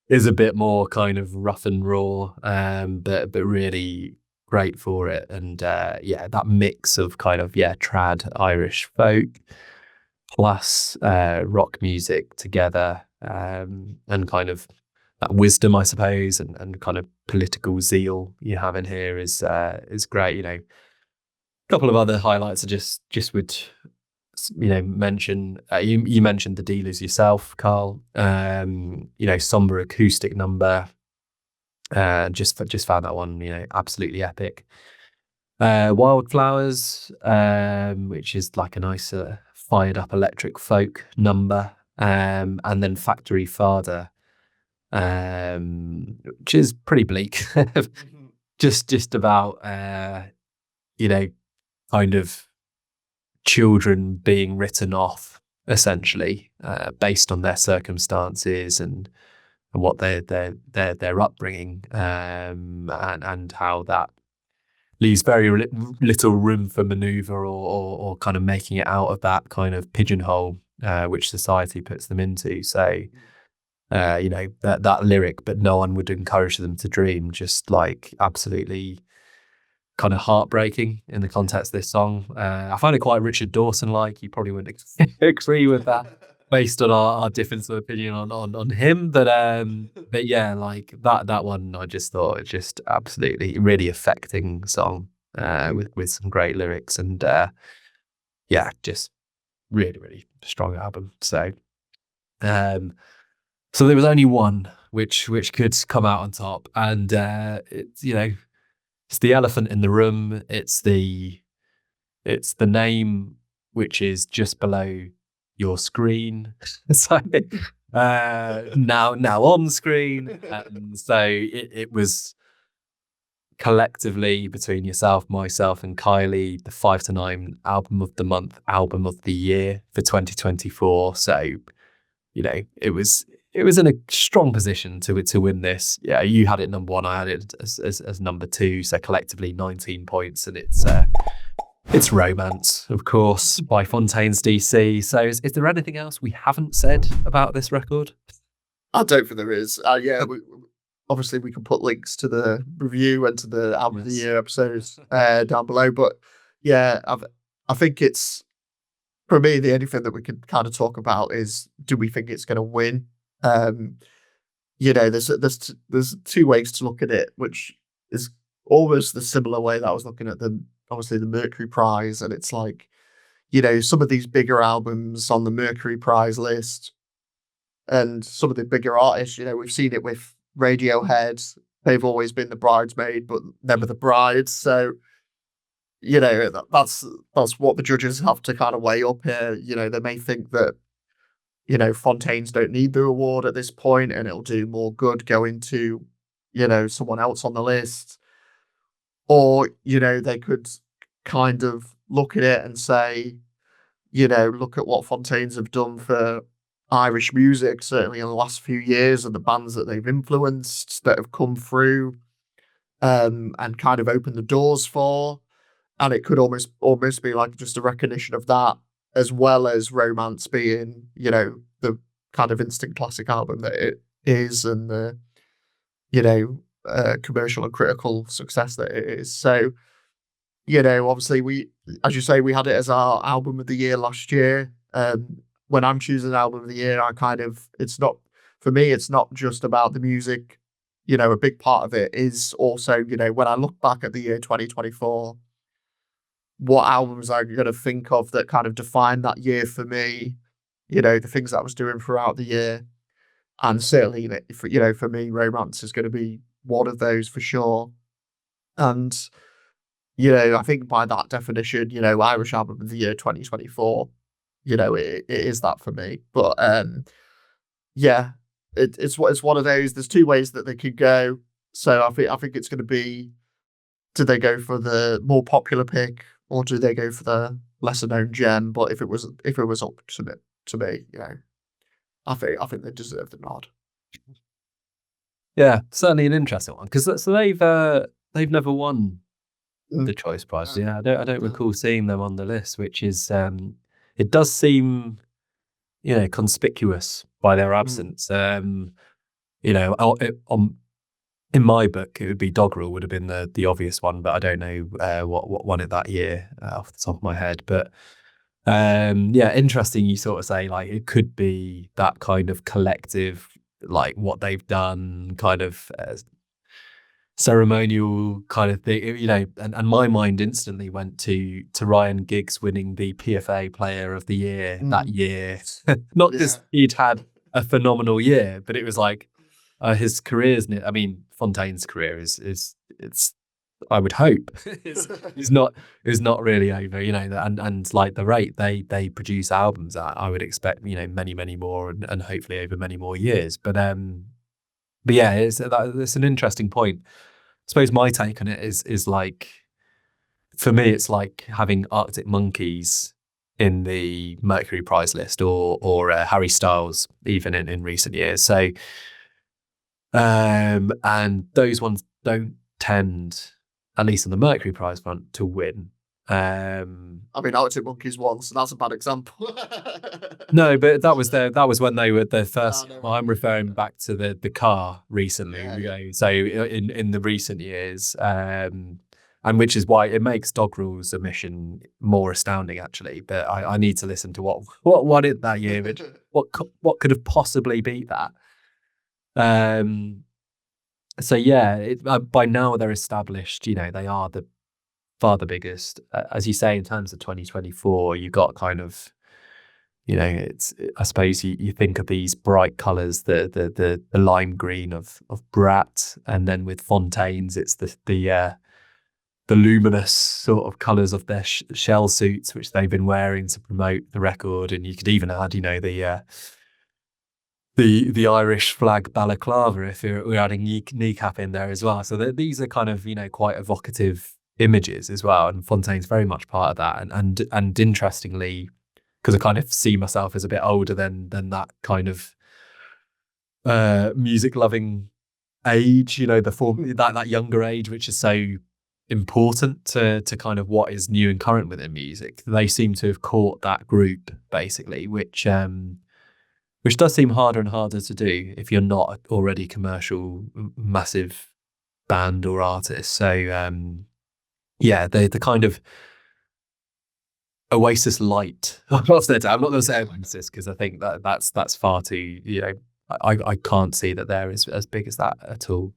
is a bit more kind of rough and raw, but really great for it. And that mix of kind of trad Irish folk plus rock music together, and kind of that wisdom, I suppose, and kind of political zeal you have in here is great. A couple of other highlights are just would mention, you mentioned the Dealers yourself, Karl. Somber acoustic number. Just found that one absolutely epic. Wildflowers, which is like a nice fired up electric folk number, and then Factory Father, which is pretty bleak. just about kind of children being written off essentially, based on their circumstances and what their upbringing, and how that leaves very little room for maneuver or kind of making it out of that kind of pigeonhole which society puts them into. So that lyric, but no one would encourage them to dream, just like absolutely kind of heartbreaking in the context of this song. I find it quite Richard Dawson-like. You probably wouldn't agree with that based on our difference of opinion on him. But yeah, like that one, I just thought it's just absolutely really affecting song, with some great lyrics, and just really, really strong album. So so there was only one which could come out on top, and it's it's the elephant in the room. It's the name which is just below your screen. So now on screen. So it was collectively between yourself, myself, and Kylie, the 5 to 9 album of the month, album of the year for 2024. So it was in a strong position to win this. Yeah, you had it number one, I had it as number two. So collectively 19 points, and it's Romance, of course, by Fontaines D.C. So is there anything else we haven't said about this record? I don't think there is. Obviously we can put links to the review and to the album of the year episodes down below. But yeah, I think it's, for me, the only thing that we can kind of talk about is, do we think it's going to win? There's two ways to look at it, which is almost the similar way that I was looking at obviously the Mercury Prize. And it's like, some of these bigger albums on the Mercury Prize list and some of the bigger artists, we've seen it with Radiohead. They've always been the bridesmaid, but never the bride. So, that's what the judges have to kind of weigh up here. They may think that, Fontaines don't need the award at this point, and it'll do more good going to, someone else on the list. Or, they could kind of look at it and say, look at what Fontaines have done for Irish music, certainly in the last few years, and the bands that they've influenced that have come through, and kind of opened the doors for. And it could almost be like just a recognition of that, as well as Romance being, the kind of instant classic album that it is, and the, commercial and critical success that it is. So, obviously as you say, we had it as our album of the year last year. When I'm choosing album of the year, it's not just about the music. A big part of it is also, when I look back at the year 2024, what albums I'm going to think of that kind of define that year for me, the things that I was doing throughout the year. And certainly, for me, Romance is going to be one of those for sure. And, you know, I think by that definition, you know, Irish Album of the Year 2024, you know, it is that for me. But yeah, it's one of those. There's two ways that they could go. So I think it's going to be, do they go for the more popular pick or do they go for the lesser known gem? But if it was up to me, you know, I think they deserve the nod. Yeah, certainly an interesting one because so they've never won the Choice Prize. Yeah, I don't recall seeing them on the list, which is it does seem, you know, conspicuous by their absence. You know, in my book, it would be Doggerel would have been the obvious one, but I don't know what won it that year off the top of my head. But yeah, interesting. You sort of say like it could be that kind of collective, like what they've done, kind of ceremonial kind of thing, you know. And my mind instantly went to Ryan Giggs winning the PFA Player of the Year that year. Not just he'd had a phenomenal year, but it was like his career's. I mean, Fontaine's career is it's. I would hope is not really over, you know, and like the rate they produce albums at, I would expect, you know, many more and hopefully over many more years. But yeah, it's an interesting point. I suppose my take on it is like, for me, it's like having Arctic Monkeys in the Mercury Prize list or Harry Styles even in recent years. So and those ones don't tend, at least on the Mercury Prize front, to win. I mean, Arctic Monkeys won, so that's a bad example. No, but that was when they were their first. Well, I'm referring back to the car recently. So in the recent years, and which is why it makes Doggerel's omission more astounding, actually. But I need to listen to what won it that year. Which, what could have possibly beat that? So yeah, by now they're established. You know, they are far the biggest. As you say, in terms of 2024, you got kind of, you know, it's, I suppose you think of these bright colours, the lime green of Brat, and then with Fontaine's, it's the luminous sort of colours of their shell suits, which they've been wearing to promote the record. And you could even add, you know, the Irish flag balaclava if we're adding kneecap in there as well. So these are kind of, you know, quite evocative images as well. And Fontaine's very much part of that. And interestingly, because I kind of see myself as a bit older than that kind of music loving age, you know, that younger age, which is so important to kind of what is new and current within music. They seem to have caught that group basically, which does seem harder and harder to do if you're not already commercial, massive band or artist. So yeah, the kind of Oasis light. I'm not going to say Oasis because I think that's far too, you know, I can't see that they're as big as that at all.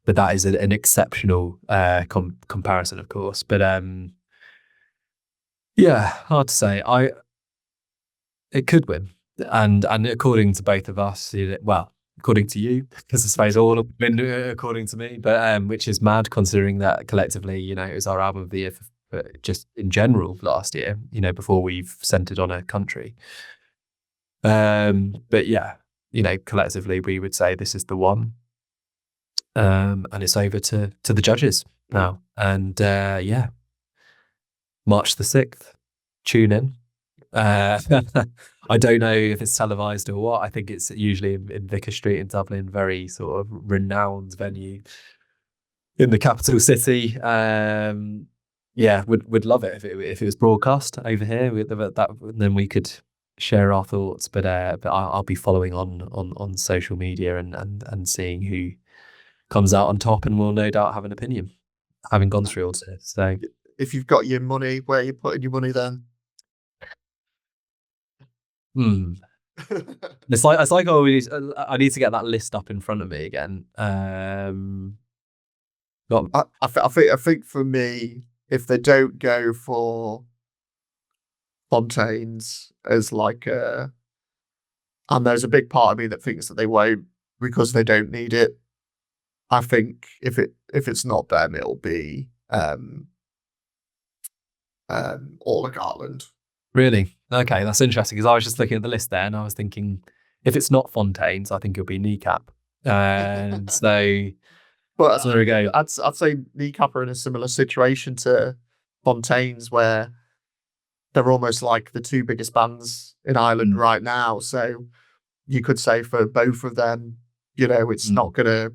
But that is an exceptional comparison, of course. But yeah, hard to say. It could win, and according to both of us, well, according to you, because I suppose all have been according to me, but which is mad considering that collectively, you know, it was our album of the year for just in general last year, you know, before we've centered on a country. But yeah, you know, collectively we would say this is the one. And it's over to the judges now. And yeah, March the 6th, tune in. I don't know if it's televised or what. I think it's usually in Vicar Street in Dublin, very sort of renowned venue in the capital city. Yeah, would love it if it was broadcast over here. Then we could share our thoughts. But I'll be following on social media and seeing who comes out on top, and will no doubt have an opinion, having gone through all this. So, if you've got your money, where are you putting your money then? It's like always. I need to get that list up in front of me again. I think for me, if they don't go for Fontaine's as like and there's a big part of me that thinks that they won't because they don't need it. I think if it's not them, it'll be Orla Gartland. Really? Okay, that's interesting because I was just looking at the list there and I was thinking if it's not Fontaines, I think it'll be KNEECAP. And so there we go. I'd say KNEECAP are in a similar situation to Fontaines, where they're almost like the two biggest bands in Ireland right now. So you could say for both of them, it's not going to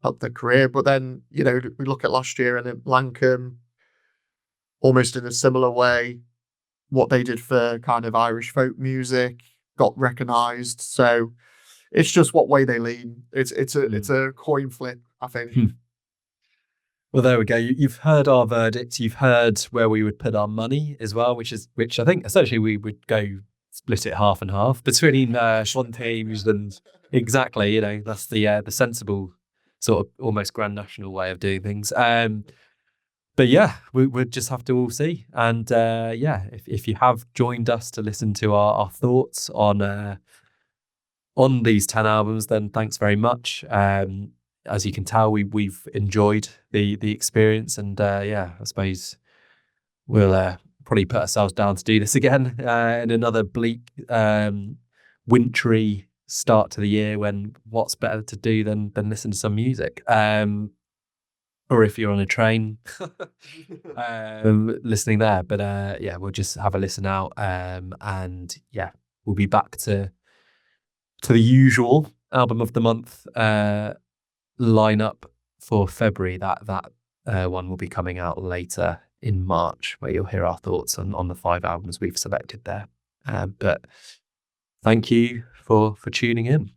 help their career. But then, we look at last year and Lancome, almost in a similar way, what they did for kind of Irish folk music got recognised. So it's just what way they lean. It's a coin flip, I think. Well, there we go. You've heard our verdict. You've heard where we would put our money as well, which I think essentially we would go split it half and half between Fontaines and exactly. That's the sensible sort of almost grand national way of doing things. But yeah, we'd just have to all see. And if you have joined us to listen to our thoughts on these 10 albums, then thanks very much. As you can tell, we've enjoyed the experience, and I suppose we'll probably put ourselves down to do this again in another bleak, wintry start to the year, when what's better to do than listen to some music. Or if you're on a train listening there. But we'll just have a listen out. And we'll be back to the usual album of the month lineup for February. That one will be coming out later in March, where you'll hear our thoughts on the 5 albums we've selected there. But thank you for tuning in.